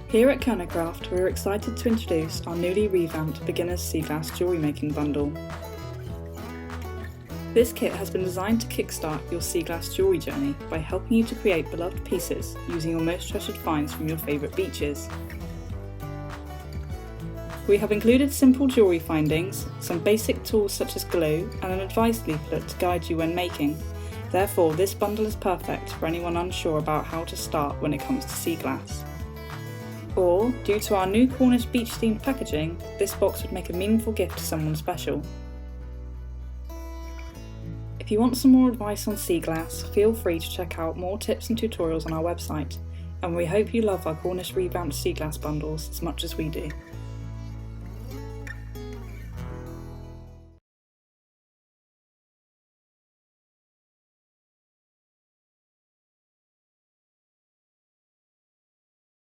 Here at Kernowcraft, we're excited to introduce our newly revamped Beginner's Sea Glass Jewellery Making Bundle. This kit has been designed to kickstart your sea glass jewellery journey by helping you to create beloved pieces using your most treasured finds from your favourite beaches. We have included simple jewellery findings, some basic tools such as glue, and an advice leaflet to guide you when making. Therefore, this bundle is perfect for anyone unsure about how to start when it comes to sea glass. Or, due to our new Cornish beach themed packaging, this box would make a meaningful gift to someone special. If you want some more advice on sea glass, feel free to check out more tips and tutorials on our website, and we hope you love our Cornish revamped sea glass bundles as much as we do.